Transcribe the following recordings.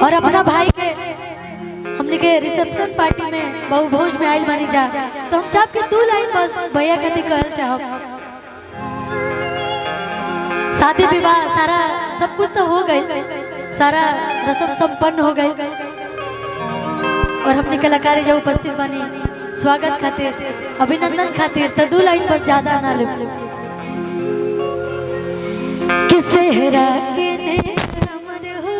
और अपना भाई के हमने के रिसेप्शन पार्टी में बहु भोज में आइल मानी जा तो हम चाप के 2 लाइन बस भैया खातिर कहल चाहो। शादी विवाह सारा सब कुछ तो हो गई, सारा रस्म संपन्न हो गई और हमने कलाकार जो उपस्थित बनी स्वागत खातिर अभिनंदन खातिर तो 2 लाइन बस ज्यादा ना ले कि सेहरा के ने अमर हो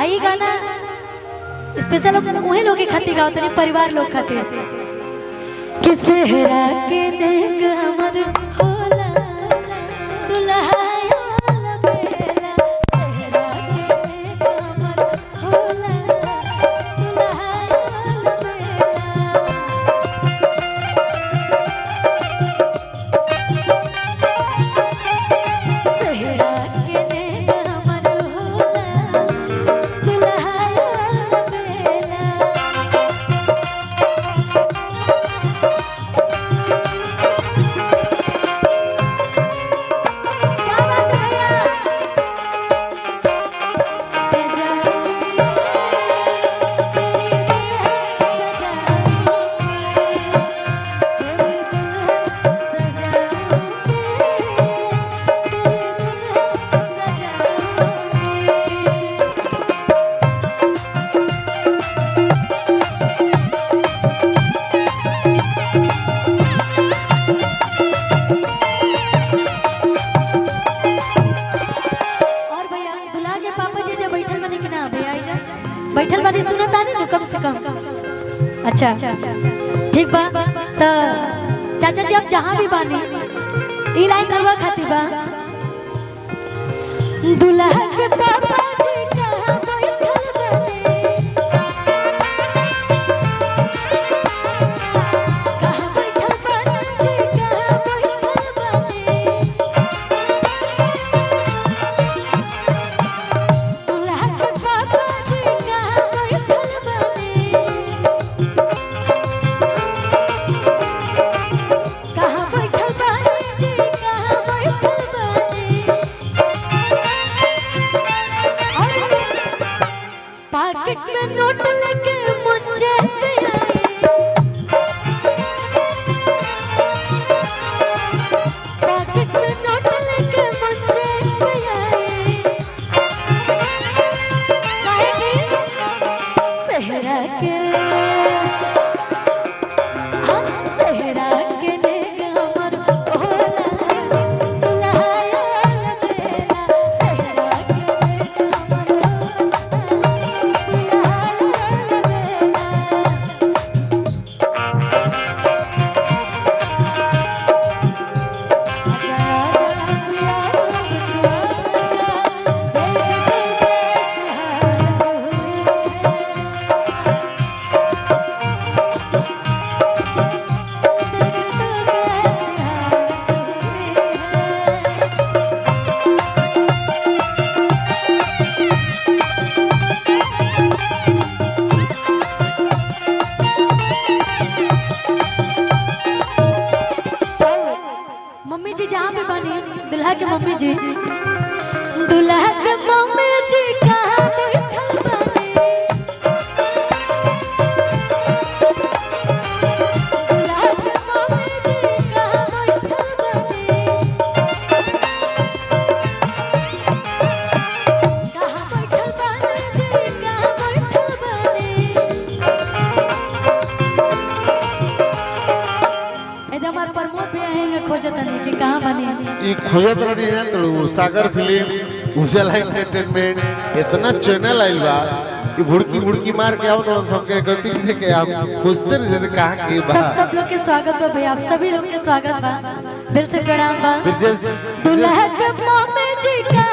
आई गाना स्पेशल उहे लोग के खातिर गाओ तनी परिवार लोग खातिर कि सेहरा के ने अमर होला दुल्हा बैठल बानी सुनत आनी नु कम से कम। अच्छा ठीक बा तो चाचा जी आप जहाँ भी बानी ई लाइन रवा खाती बा दुल्हा के पापा जी कहाँ बैठल बानी कहाँ बैठल बानी जी कहाँ बैठल बानी दुल्हा के पापा जी कहाँ बैठल बानी कहाँ बैठल बानी जी कहाँ बैठल बानी पॉकेट में नोट लेके मुझे पे आए पॉकेट में नोट लेके मुझे पे आए काहे की सेहरा के हाँ सेहरा के ने अमर होला दुल्हाया बेला सेहरा के ने अमर मम्मी जी जहाँ पे बनी दुल्हा के मम्मी जी दुल्हा के मम्मी जी कहाँ बैठल बानी दुल्हा के मम्मी जी कहाँ बैठल बानी कहाँ बैठल बानी जी कहाँ बैठल बानी ए हमार प्रमोद भी आएंगे खोजत नहीं कि कहाँ बनी ये खोजत रही है तो सागर फिल्म उजाला एंटरटेनमेंट इतना चैनल आइल बा कि भुड़की मार के आओ तो सबके कटिंग थे के आप खोजते रहे थे कहाँ के बा सब लोग के स्वागत बा भैया आप सभी लोग के स्वागत बा दिल से प्रणाम बा दुल्हा के मम्मी जी का